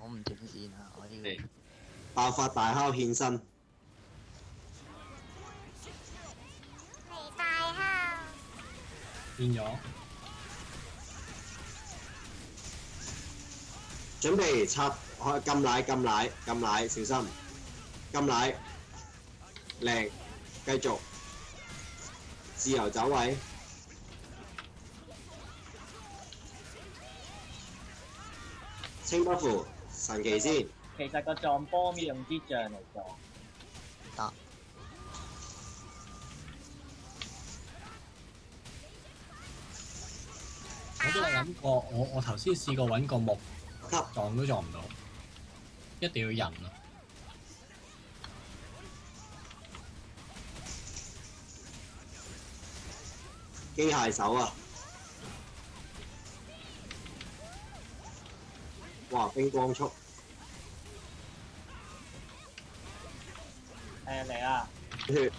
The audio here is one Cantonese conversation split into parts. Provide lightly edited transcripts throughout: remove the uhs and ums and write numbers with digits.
我唔斷線啊！我呢個爆發大敲獻身，嚟大敲，變咗，準備插開禁奶禁奶禁奶，小心禁奶，靚，繼續自由走位，清不符神奇先，其實個撞波要用支杖嚟撞。得我都有諗過，我頭先試過揾個木吸撞都撞唔到，一定要人啊！機械手啊！哇！冰光速，嚟啊！血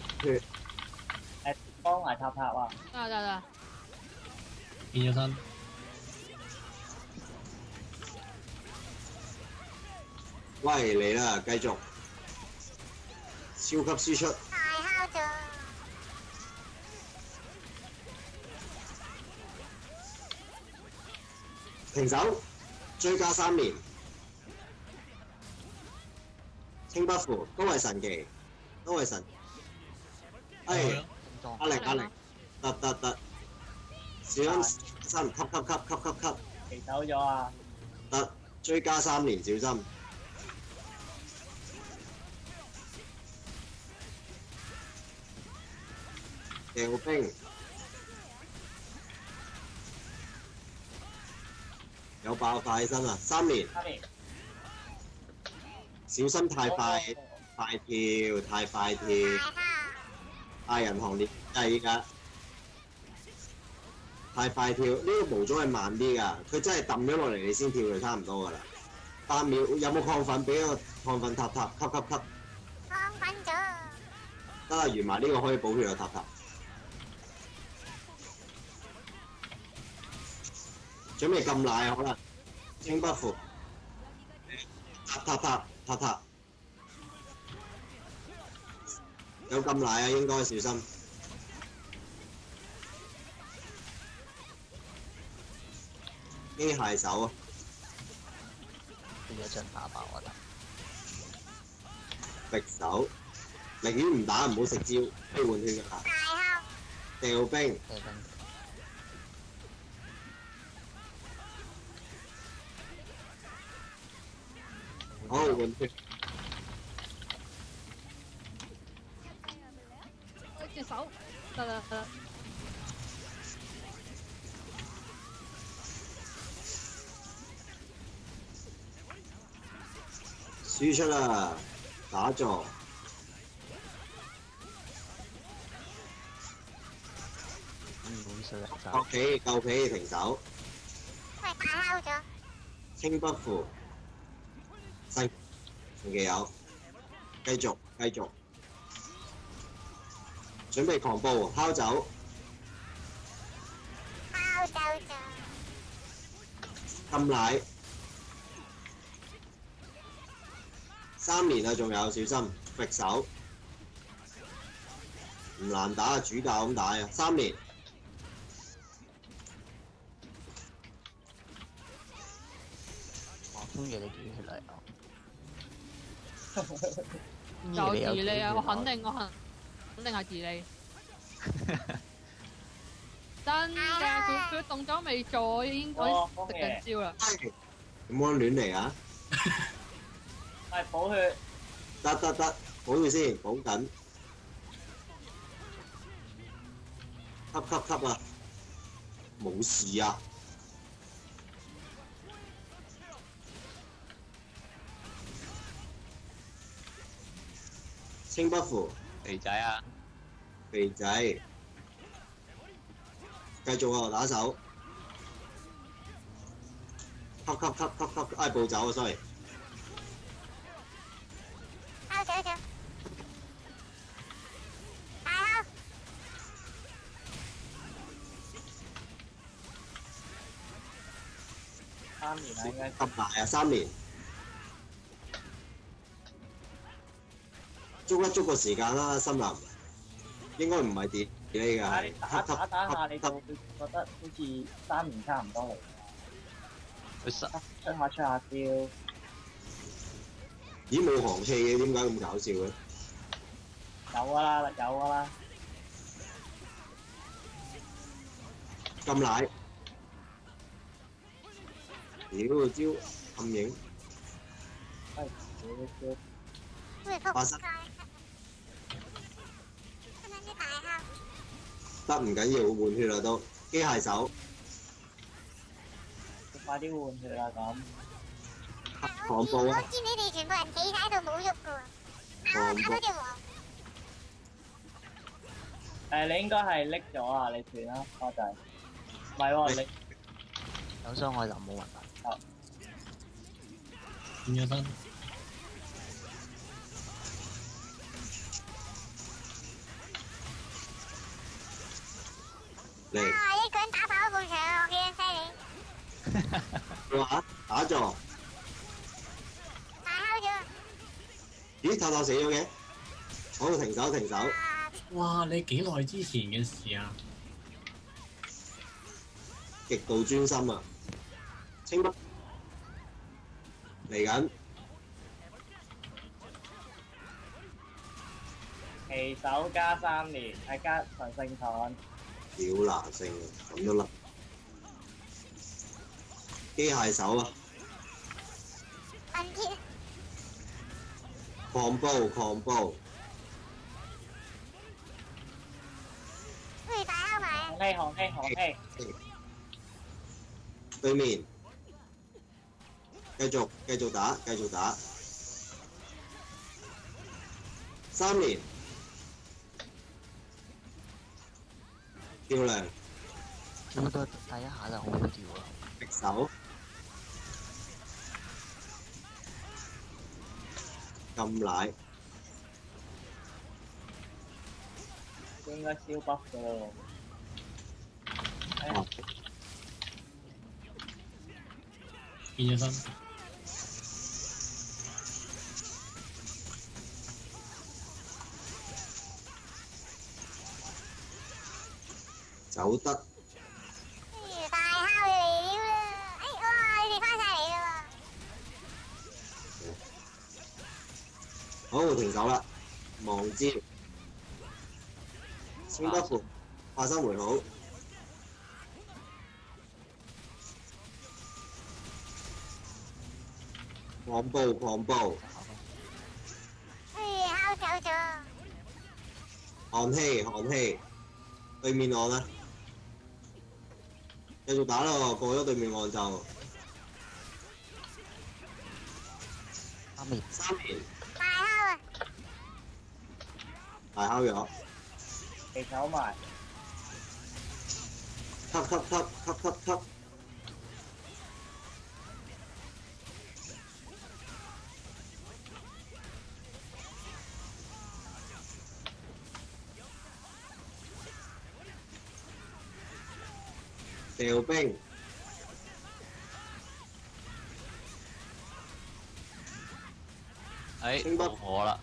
幫埋塔塔啊！得，變咗身，喂嚟啦！繼續超級輸出，大敲咗，停手，追加3年，清不符都係神奇，都係神。哎，撞壓力，得，小心吸，騎走咗啊！得追加3年，小心。掉冰，有爆發起身啊！3年， 3年，小心太快跳，太快跳，大敲，嗌人行列真係依家太快跳，呢個模組係慢啲㗎，佢真係揼咗落嚟你先跳就差唔多㗎啦。8秒有冇亢奮？俾個亢奮塔，吸，亢奮咗，得啦，完埋呢個可以補血啊塔。準備禁奶啊，可能清不符，塔，有禁奶啊，應該小心。機械手啊，變咗張打爆我得。敵手，寧願唔打唔好食招，可以換血㗎啦。大敲，掉冰，咩分？好換血，隻手，得，輸出啦，打坐，滿水人手，夠皮停手，喂，大敲咗，清不符，神奇有，繼續，準備狂暴，敲走，敲走咗，禁奶，3年啊，仲有小心，敵手，唔難打啊，主教咁打啊，3年，哇！風嘢你幾血嚟啊？有 delay 啊！我肯定係 delay。真㗎，佢動作未做，已經食緊招啦。有冇亂嚟啊？係補血，得，補血先，補緊，吸啊，冇事啊，清不符，肥仔啊！肥仔，繼續啊，打手，吸，哎，步走啊 ，sorry。敲咗，大敲，3年啦應該。禁奶啊，3年，捉一捉個時間啦，森林應該唔係跌呢㗎，係打下你就會覺得好似3年差唔多嚟。佢實出下招，咦冇行氣嘅，點解咁搞笑嘅？有㗎啦，咁奶，屌招暗影，會仆發生街。今日啲大蝦。得唔緊要，換血啦都，機械手，快啲換血啦咁。狂暴啊！我見你哋全部人企喺度冇喐㗎喎，打嗰隻王。你應該係拎咗啊！你斷啦，我就係。唔係喎，你有傷害就冇問題。變咗身，嚟哇！一個人打爆一埲牆，幾咁犀利！話打坐，大蝦咗。咦塔塔死咗嘅，好停手停手，哇！你幾耐之前嘅事啊？極度專心啊！清北嚟緊，騎手加3年，係加長勝盾。屌難勝啊，咁都甩，機械手啊！問鐵。狂暴，喂，大蝦埋。行氣，對面繼續打，3年漂亮，跳到第一下就好好跳啊！敵手禁奶，應該燒 buff 㗎咯。變咗身，走得大蝦嚟啦！哇！你哋翻晒嚟啦好停手啦，望招，清北符，化身回好，狂暴，喎！蝦走咗。寒氣，對面岸啦，繼續打咯，過咗對面岸就3年大蝦啊！大烤咗，騎手埋，吸，調兵，誒到我啦，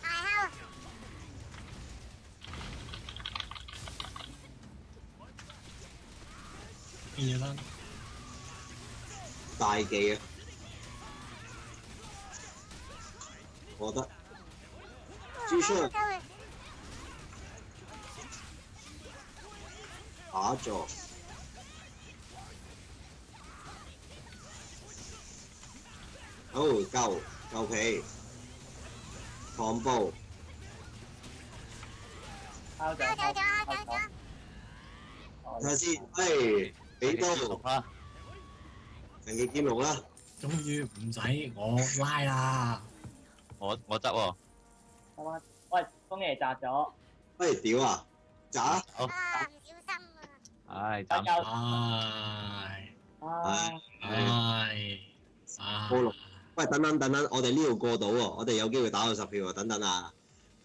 大蝦。變咗身，大忌啊！我覺得朱出打坐，好夠皮，狂暴，敲走。睇下先，俾刀熟啦，人嘅劍龍啦，終於唔使我拉啦！我執喎，喂，風爺擲咗。屌啊，渣，好，唔小心啊！唉斬波龍，喂等等，我哋呢度過到喎，我哋有機會打到10票喎，等等啊，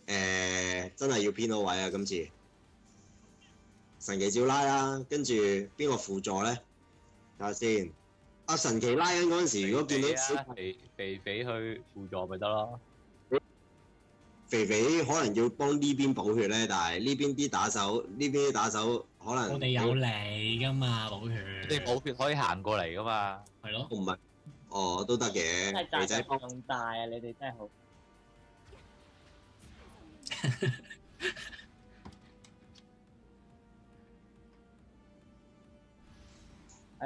真係要編到位啊，今次神奇照拉啦，跟住邊個輔助咧？睇下先，阿神奇拉緊嗰陣時，如果見到肥肥去輔助咪得咯。肥肥可能要幫呢邊補血咧，但係呢邊啲打手可能我哋有嚟噶嘛，補血。你冇血可以行過嚟噶嘛？係咯。唔係，哦都得嘅。肥仔幫咁大啊！你哋真係好。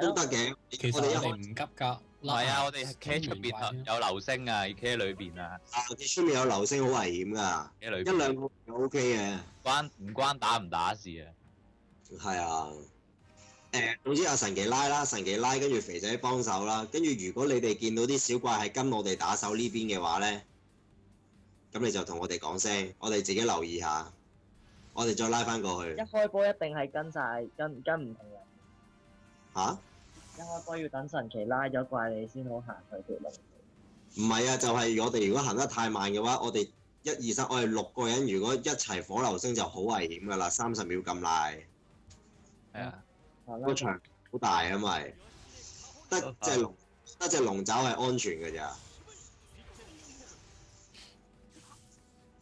都得嘅。其實我哋唔急㗎。唔係啊，我哋企喺出邊有流星啊，企喺裏邊啊。出面有流星好危險㗎，一兩個就 O K 嘅。唔關打唔打事啊？係啊。總之阿神奇拉啦，神奇拉跟住肥仔幫手啦，跟住如果你哋見到啲小怪係跟我哋打手呢邊嘅話咧，咁你就同我哋講聲，我哋自己留意下，我哋再拉翻過去。一開波一定係跟唔同人。嚇？一開波要等神奇拉咗怪你先好行佢條路。唔係啊，就係我哋如果行得太慢嘅話，我哋1、2、3，我哋6個人如果一齊火流星就好危險㗎啦，30秒咁賴。係啊。個場好大，因為得隻龍爪係安全嘅咋。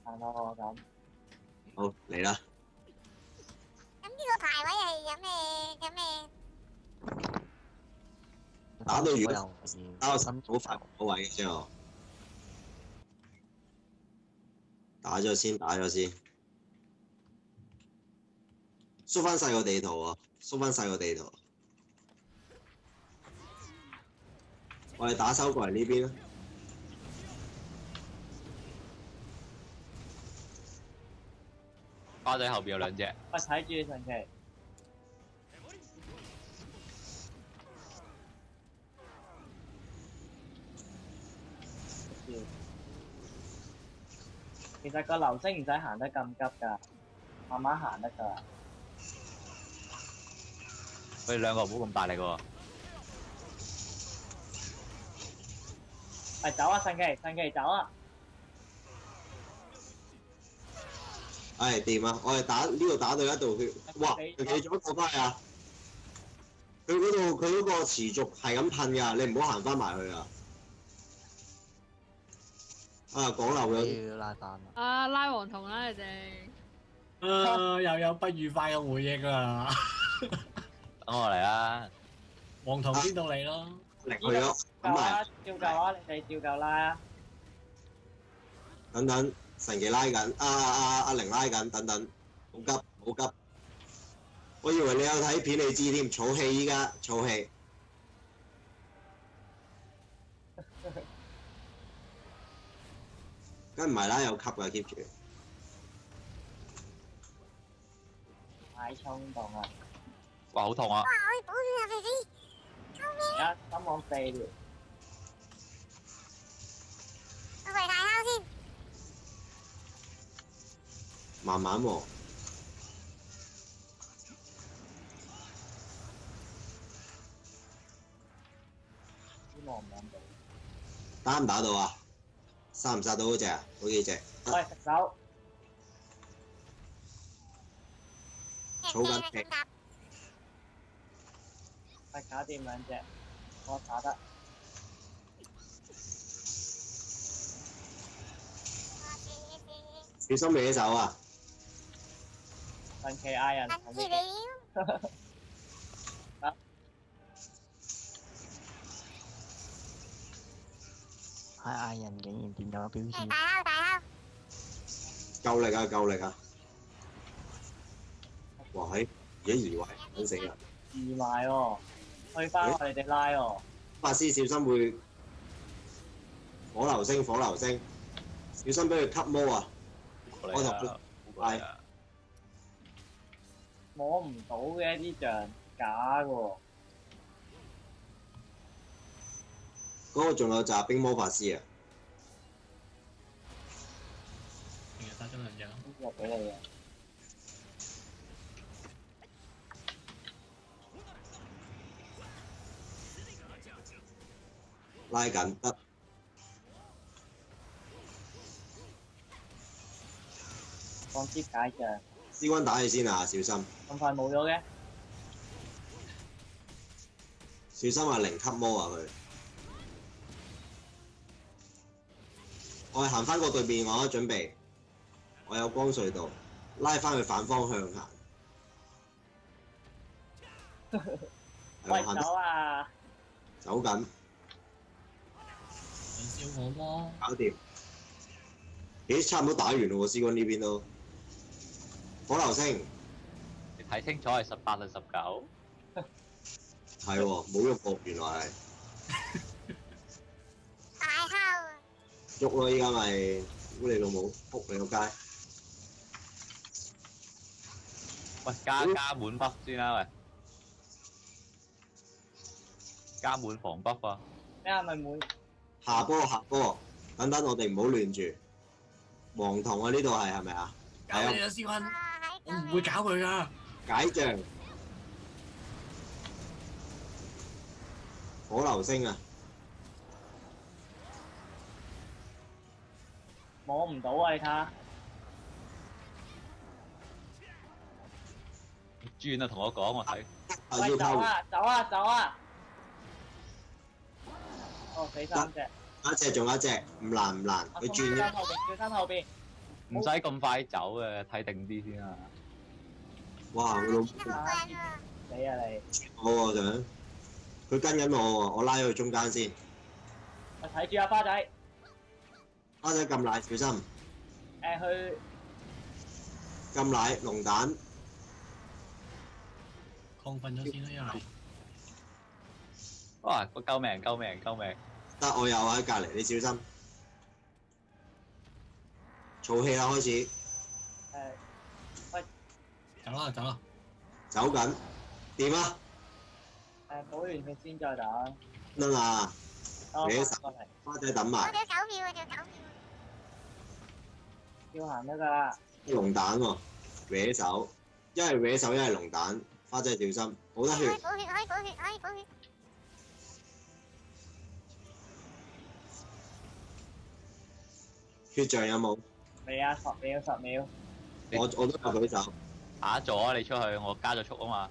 係咯，咁。好嚟啦！咁呢個排位係有咩？打到如果打到心好快好位嘅啫，打咗先，縮翻細個地圖啊！縮翻細個地圖，我哋打手過嚟呢邊啦。花仔後邊有2隻。喂，睇住神奇。其實個流星唔使行得咁急㗎，慢慢行得㗎。佢哋兩個唔好咁大力喎。係走啊！神奇走啊！掂啊！我哋打呢度打到一度血，哇！佢企咗過翻去啊！佢嗰個持續係咁噴㗎，你唔好行翻埋去啊！講漏咗。要拉翻啊！拉黃銅啦，你哋。又有不愉快嘅回憶啦。等我嚟啊！黃銅先到你咯。嚟去咗，咁咪照舊啊！你哋照舊拉啊！等神奇拉緊，阿玲拉緊，等，好急！我以為你有睇片你知添，儲氣依家儲氣。梗唔係啦，有級㗎 keep 住。太衝動啦！哇，好痛啊！哇！我要補血啊，肥肥！救命！而家心網4條。我嚟大敲先。慢慢喎。希望唔揾到。打唔打到啊？殺唔殺到嗰隻啊？嗰幾隻？喂，食手！儲緊皮。喂，搞掂2隻，我打得。小心歪手啊！神奇嗌人。等住你。係嗌人竟然變咗標籤。大敲！夠力啊！哇喺而家移位，等死人！移埋喎，去翻我哋拉喎。法師小心會火流星，小心俾佢吸毛啊！我同佢係摸唔到嘅啲像假嘅喎。嗰個仲有就係冰魔法師啊！其實打咗2隻。呢個俾你嘅。拉緊得。放支解象。師君打起先啊，小心！咁快冇咗嘅？小小心啊！零級魔啊佢。我係行翻過對面，我準備。我有光隧道，拉翻去反方向行。喂，走啊！走緊。你笑我麼？搞掂。咦，差唔多打完咯喎，思君呢邊都。火流星。你睇清楚係18定19？係喎，冇喐過，原來係。大敲啊！喐咯，依家咪估你老母，撲你個街。喂，加滿 buff 先啦，喂。加滿防 buff 啊！咩係咪滿？下波，等等我哋唔好亂住。黃銅啊，呢度係咪啊？搞你啊，思君！哇，我唔會搞佢噶。解像。火流星啊！摸唔到啊！你睇下。轉啊，同我講，我睇。喂，走啊！走啊！走啊！哦，死3隻。一隻仲有一隻，唔難，佢轉咗。轉身後邊。唔使咁快走嘅，睇定啲先啊！哇！佢老好笨啊！死啊你！我想，佢跟緊我喎，我拉咗去中間先。我睇住阿花仔。花仔撳奶，小心。去。撳奶，龍蛋。亢奮咗先啦，因為。哇！救命！得我又喺隔離，你小心。儲氣啦，開始。喂。走啦。走緊。掂啊！補完佢先再打。得啊！你花仔等埋。我隻9秒啊，隻9秒。要行得㗎啦。龍蛋喎，搲手，一係搲手，一係龍蛋，花仔小心，冇得血。可以補血。血象有冇？未啊，10秒。我都有舉手。打咗啊！你出去，我加咗速啊嘛。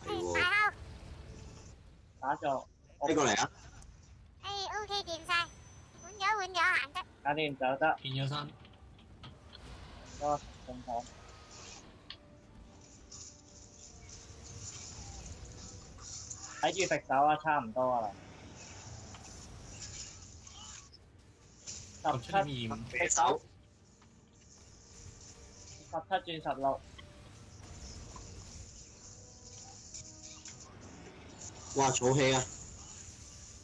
係喎。打咗。飛過嚟啊！OK 掂晒，換咗行得。搞掂走得。變咗身。多正好。睇住揈手啊，差唔多啦。17搲手。17轉16。哇！儲氣啊！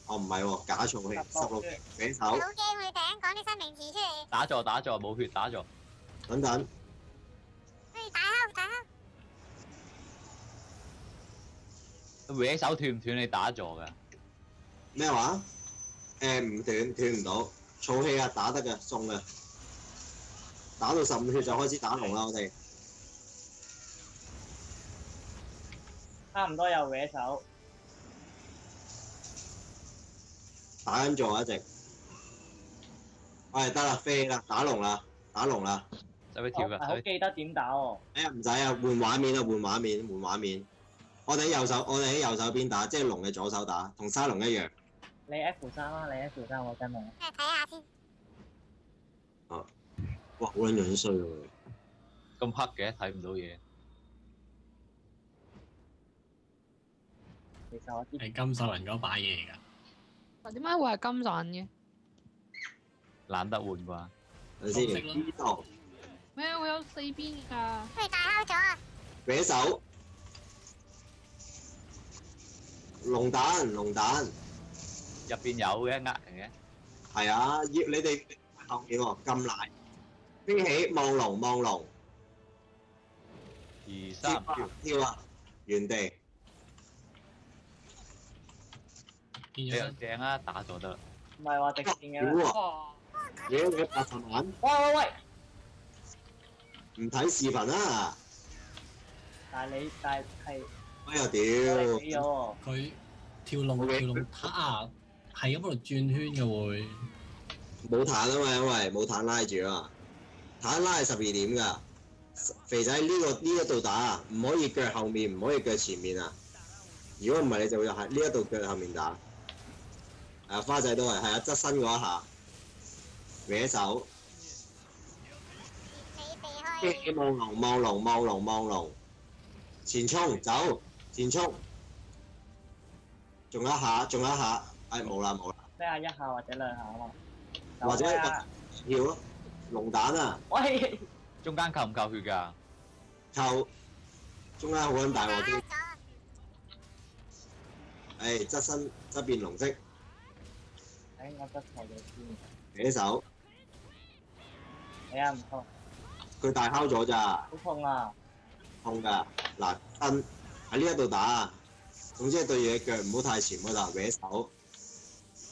哦，唔係喎，假儲氣，16搲手。好驚佢突然講啲新名詞出嚟。打咗，冇血打咗。等等。大敲。搲手斷唔斷？你打咗㗎？咩話？唔斷唔到。儲氣啊，打得嘅，送嘅。打到15血就開始打龍啦，我哋。差唔多有搲手。打緊座一直。得啦，飛啦，打龍啦。使唔使跳㗎？好記得點打喎。唔使啊，換畫面。我哋喺右手邊打，即係龍嘅左手打，同沙龍一樣。你 F3啦，我跟你。睇下先。哇！好撚樣衰喎。咁黑嘅，睇唔到嘢。其實我知係金手人嗰把嘢嚟㗎。嗱，點解會係金神嘅？懶得換啩？等先，呢度咩？我有4邊㗎。大敲咗啊！搲手，龍蛋，入邊有嘅人嘅。係啊！你哋後面喎，咁奶，飛起望龍，2、3跳啊！原地。正啊，打咗得啦。唔係話直線嘅咩？哇！你80萬？喂！唔睇視頻啊！但係係。哎呀屌！死咗喎！佢跳龍塔啊，係咁喺度轉圈嘅會。冇彈啊嘛，因為冇彈拉住啊。彈拉係12點㗎。肥仔呢一度打啊，唔可以腳後面，唔可以腳前面啊。如果唔係，你就會喺呢一度腳後面打。花仔都係啊，側身嗰一下，搲手。你避開。望龍，前衝走，前衝，仲一下，冇啦，咩啊？一下或者兩下啊嘛。或者啊跳咯，龍蛋啊，喂，中間扣唔扣血㗎？扣，中間好撚大鑊啲，咗。側身側變龍色，我得錯咗先。搲手，唔痛，佢大敲咗咋，好痛啊！痛㗎，嗱身喺呢一度打啊，總之係對住隻腳唔好太前嗰度搲手，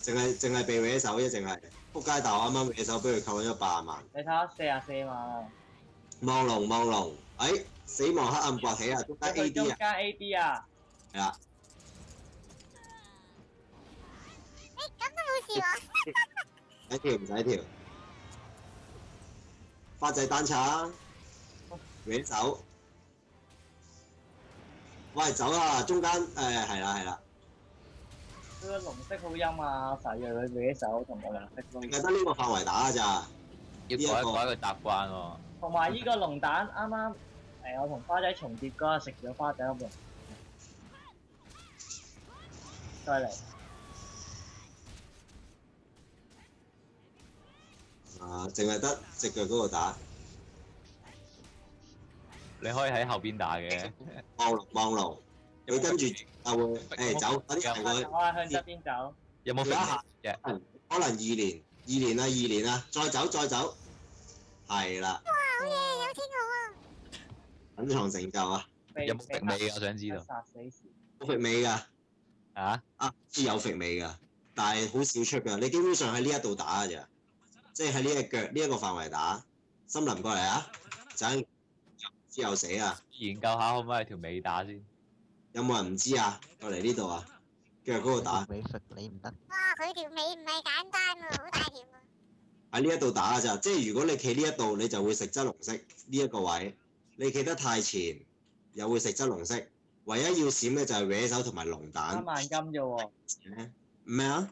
淨係被搲手啫，淨係。仆街大我啱啱搲手俾佢扣咗100萬。你睇下44萬。望龍，死亡黑暗崛起啊！中間 A D 啊，加 AD 啊！係啦，咁都冇事喎。唔使跳，花仔單叉，搲手，喂走啊！中間係啦，佢個龍色好陰啊，成日佢搲手同個龍色都。淨係得呢個範圍打咋，要改一改個習慣喎。同埋呢個龍蛋啱啱我同花仔重疊嗰日食咗花仔粒龍，再嚟。淨係得隻腳嗰度打，你可以喺後邊打嘅。望龍，你跟住會走，快啲行過去，我係向側邊走。有冇有一下嘅？可能2年啊，再走，係啦，好嘢，有天好啊！隱藏成就啊，有冇食味㗎？我想知道。殺死時。好肥味㗎。啊？知有肥味㗎，但係好少出㗎。你基本上喺呢一度打㗎咋，即係喺呢隻腳呢一個範圍打。森林過嚟啊！陣知有死啊！研究下可唔可以條尾打先？有冇人唔知啊？過嚟呢度啊，腳嗰度打。尾揈你唔得。哇，佢條尾唔係簡單喎，好大條啊！喺呢一度打㗎咋，即係如果你企呢一度，你就會食側龍色呢一個位。你企得太前，又會食側龍色。唯一要閃嘅就係搲手同埋龍蛋。3萬金啫喎。咩啊？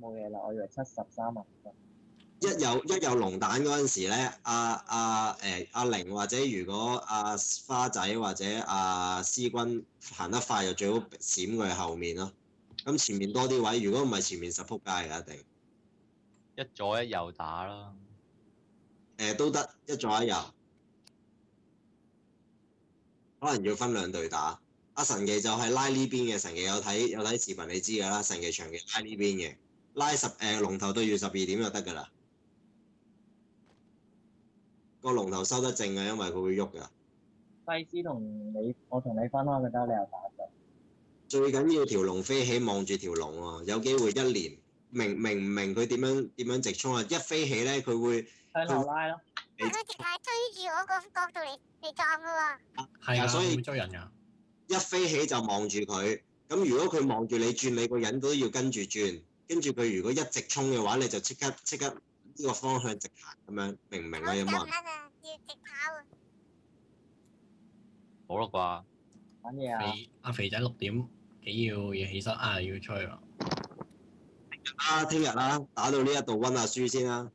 冇嘢啦，我以為73萬金。一有龍蛋嗰陣時咧，阿玲或者如果阿花仔或者阿思君行得快，就最好閃佢後面咯。咁前面多啲位，如果唔係前面實撲街嘅一定。一左一右打啦。都得一左一右，可能要分兩隊打。阿神奇就係拉呢邊嘅，神奇有睇視頻你知㗎啦，神奇長期拉呢邊嘅，拉龍頭對住12點就得㗎啦。個龍頭收得正嘅，因為佢會喐㗎。西施我同你分開佢得，你又打咗。最緊要條龍飛起，望住條龍喎，有機會一年明唔明佢點樣直衝啊？一飛起咧，佢會向後拉咯。佢直係推住我個角度嚟撞㗎喎。係啊，所以會追人㗎。一飛起就望住佢。咁如果佢望住你轉，你個人都要跟住轉。跟住佢如果一直衝嘅話，你就即刻呢個方向直行咁樣，明唔明啊？有冇人？要直跑啊！好啦啩？玩嘢啊！阿肥仔6點幾要起身啊，要出去啦。聽日啦，打到呢一度溫下書先啦。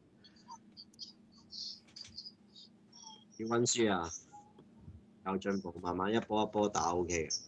要溫書啊，有進步，慢慢一波一波打 OK 嘅。